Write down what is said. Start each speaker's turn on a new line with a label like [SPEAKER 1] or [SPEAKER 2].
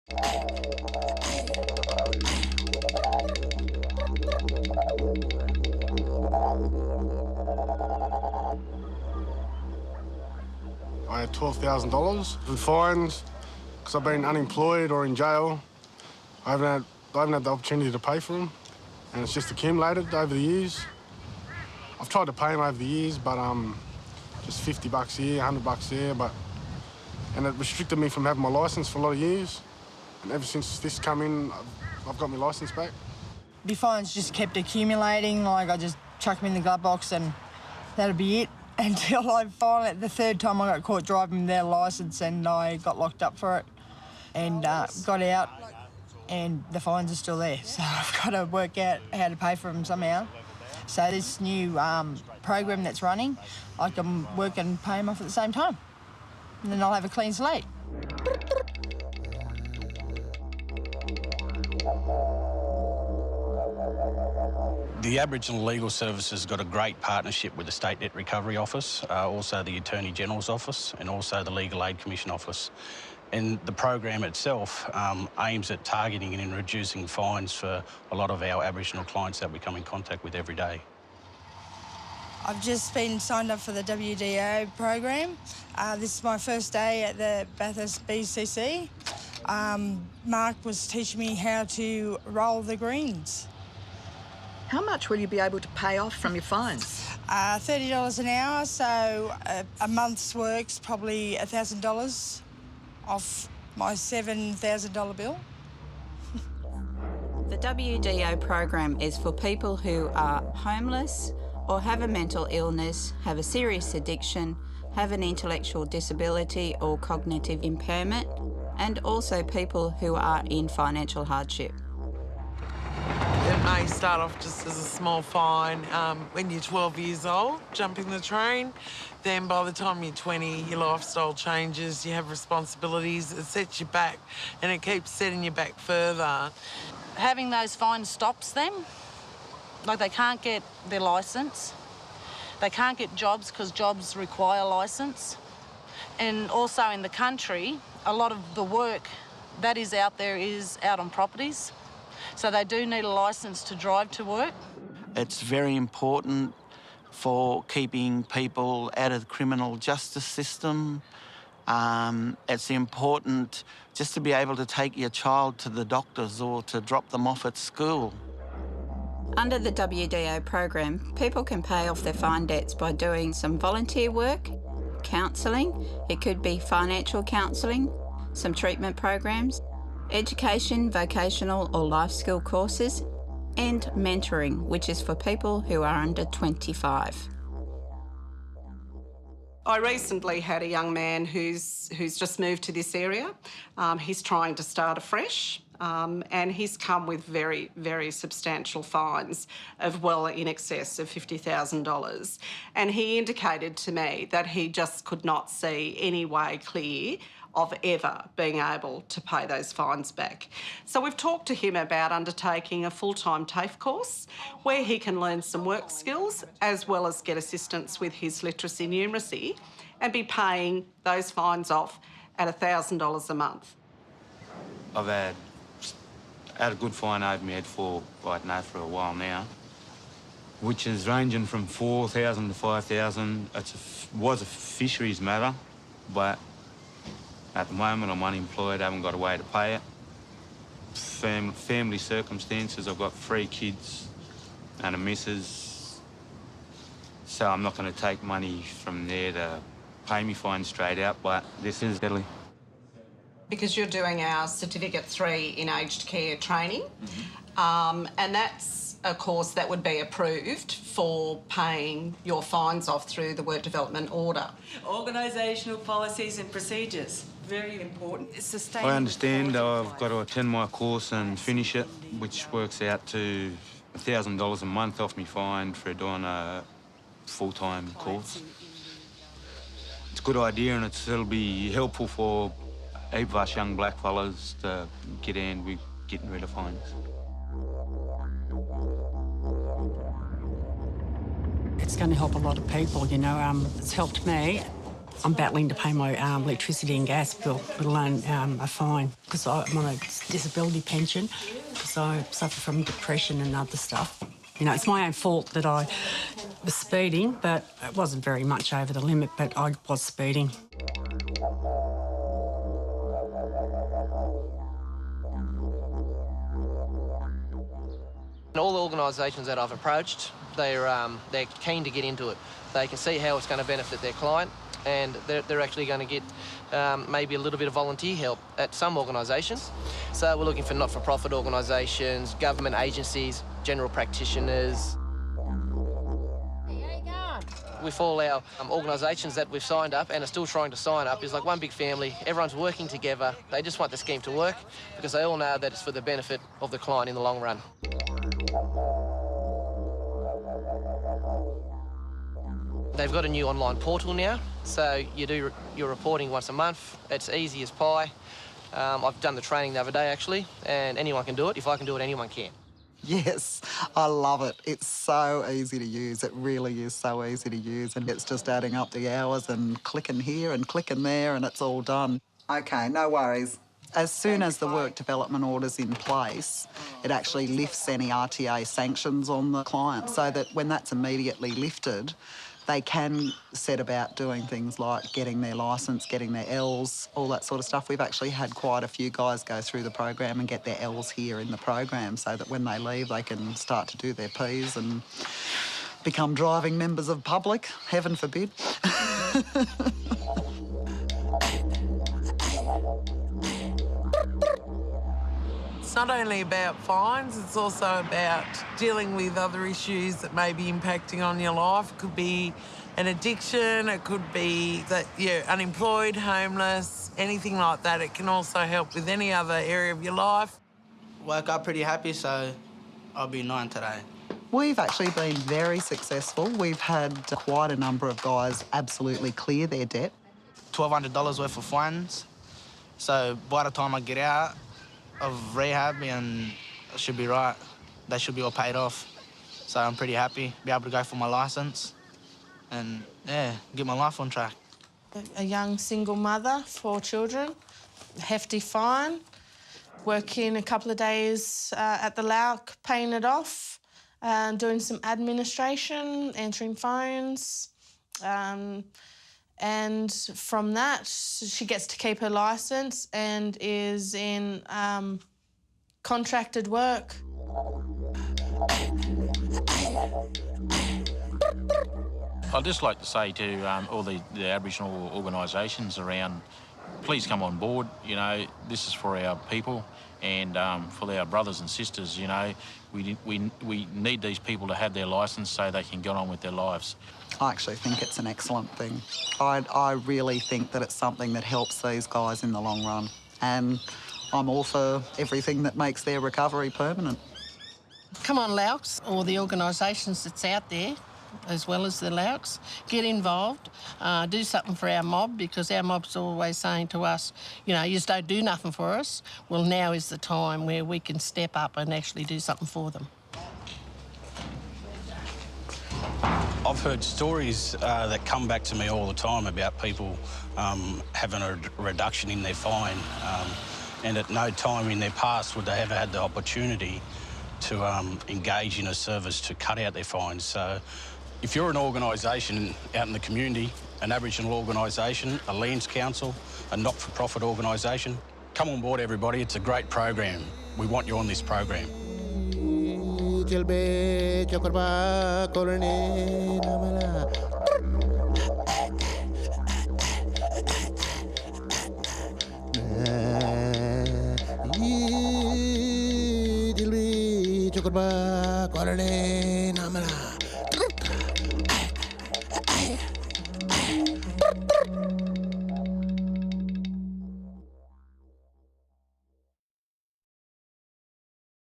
[SPEAKER 1] I had $12,000 in fines because I've been unemployed or in jail. I haven't had the opportunity to pay for them, and it's just accumulated over the years. I've tried to pay them over the years, but just $50 here, $100 there, and it restricted me from having my licence for a lot of years. And ever since this come in, I've got my licence back.
[SPEAKER 2] The fines just kept accumulating. Like, I just chuck them in the glove box and that'd be it. Until I finally, the third time I got caught driving without a licence, and I got locked up for it and got out, and the fines are still there. So I've got to work out how to pay for them somehow. So this new program that's running, I can work and pay them off at the same time. And then I'll have a clean slate.
[SPEAKER 3] The Aboriginal Legal Service has got a great partnership with the State Debt Recovery Office, also the Attorney General's Office, and also the Legal Aid Commission Office. And the program itself aims at targeting and reducing fines for a lot of our Aboriginal clients that we come in contact with every day.
[SPEAKER 2] I've just been signed up for the WDO program. This is my first day at the Bathurst BCC. Mark was teaching me how to roll the greens.
[SPEAKER 4] How much will you be able to pay off from your fines?
[SPEAKER 2] $30 an hour, so a month's work's probably $1,000 off my $7,000 bill.
[SPEAKER 5] The WDO program is for people who are homeless or have a mental illness, have a serious addiction, have an intellectual disability or cognitive impairment, and also people who are in financial hardship.
[SPEAKER 6] It may start off just as a small fine when you're 12 years old, jumping the train. Then by the time you're 20, your lifestyle changes, you have responsibilities, it sets you back, and it keeps setting you back further.
[SPEAKER 7] Having those fines stops them. Like, they can't get their licence. They can't get jobs because jobs require licence. And also in the country, a lot of the work that is out there is out on properties. So they do need a licence to drive to work.
[SPEAKER 8] It's very important for keeping people out of the criminal justice system. It's important just to be able to take your child to the doctors or to drop them off at school.
[SPEAKER 5] Under the WDO program, people can pay off their fine debts by doing some volunteer work, counselling, it could be financial counselling, some treatment programs, education, vocational or life skill courses, and mentoring, which is for people who are under 25.
[SPEAKER 9] I recently had a young man who's just moved to this area. He's trying to start afresh, and he's come with very, very substantial fines of well in excess of $50,000. And he indicated to me that he just could not see any way clear of ever being able to pay those fines back. So we've talked to him about undertaking a full-time TAFE course where he can learn some work skills as well as get assistance with his literacy and numeracy and be paying those fines off at $1,000 a month.
[SPEAKER 10] I've had a good fine over my head for a while now, which is ranging from $4,000 to $5,000. It was a fisheries matter, but at the moment, I'm unemployed, haven't got a way to pay it. Family circumstances, I've got 3 kids and a missus, so I'm not going to take money from there to pay me fine straight out, but this is deadly.
[SPEAKER 9] Because you're doing our Certificate 3 in aged care training, and that's a course that would be approved for paying your fines off through the Work Development Order.
[SPEAKER 11] Organisational policies and procedures, very important.
[SPEAKER 10] I understand I've got to attend my course and finish it, which works out to $1,000 a month off me fine for doing a full-time course. It's a good idea, and it'll be helpful for a heap of us young black fellas to get in with getting rid of fines.
[SPEAKER 12] It's going to help a lot of people, you know. It's helped me. I'm battling to pay my electricity and gas bill, let alone a fine, because I'm on a disability pension, because I suffer from depression and other stuff. You know, it's my own fault that I was speeding, but it wasn't very much over the limit, but I was speeding.
[SPEAKER 13] All the organisations that I've approached, they're keen to get into it. They can see how it's going to benefit their client, and they're actually going to get maybe a little bit of volunteer help at some organisations. So we're looking for not-for-profit organisations, government agencies, general practitioners. With all our organisations that we've signed up and are still trying to sign up, is like one big family. Everyone's working together. They just want the scheme to work because they all know that it's for the benefit of the client in the long run. They've got a new online portal now, so you do your reporting once a month. It's easy as pie. I've done the training the other day, actually, and anyone can do it. If I can do it, anyone can.
[SPEAKER 14] Yes, I love it. It's so easy to use. It really is so easy to use, and it's just adding up the hours and clicking here and clicking there, and it's all done. OK, no worries. As soon as the work development order's in place, it actually lifts any RTA sanctions on the client, so that when that's immediately lifted, they can set about doing things like getting their licence, getting their Ls, all that sort of stuff. We've actually had quite a few guys go through the program and get their Ls here in the program, so that when they leave, they can start to do their Ps and become driving members of public, heaven forbid.
[SPEAKER 6] It's not only about fines, it's also about dealing with other issues that may be impacting on your life. It could be an addiction, it could be that you're unemployed, homeless, anything like that. It can also help with any other area of your life.
[SPEAKER 15] Woke up pretty happy, so I'll be 9 today.
[SPEAKER 14] We've actually been very successful. We've had quite a number of guys absolutely clear their debt.
[SPEAKER 15] $1,200 worth of fines. So by the time I get out of rehab, and it should be right. They should be all paid off. So I'm pretty happy, be able to go for my licence and, yeah, get my life on track.
[SPEAKER 16] A young single mother, 4 children, hefty fine, working a couple of days at the Lauk, paying it off, doing some administration, answering phones, and from that, she gets to keep her licence and is in contracted work.
[SPEAKER 17] I'd just like to say to all the Aboriginal organisations around, please come on board. You know, this is for our people and for our brothers and sisters. You know, we need these people to have their licence so they can get on with their lives.
[SPEAKER 14] I actually think it's an excellent thing. I really think that it's something that helps these guys in the long run, and I'm all for everything that makes their recovery permanent.
[SPEAKER 18] Come on, Lauks, or the organisations that's out there, as well as the Lauks, get involved, do something for our mob, because our mob's always saying to us, you know, you just don't do nothing for us. Well, now is the time where we can step up and actually do something for them.
[SPEAKER 3] I've heard stories that come back to me all the time about people having a reduction in their fine, and at no time in their past would they ever had the opportunity to engage in a service to cut out their fines. So if you're an organisation out in the community, an Aboriginal organisation, a lands council, a not-for-profit organisation, come on board, everybody. It's a great program. We want you on this program.
[SPEAKER 19] Dilbi chokorba korane namala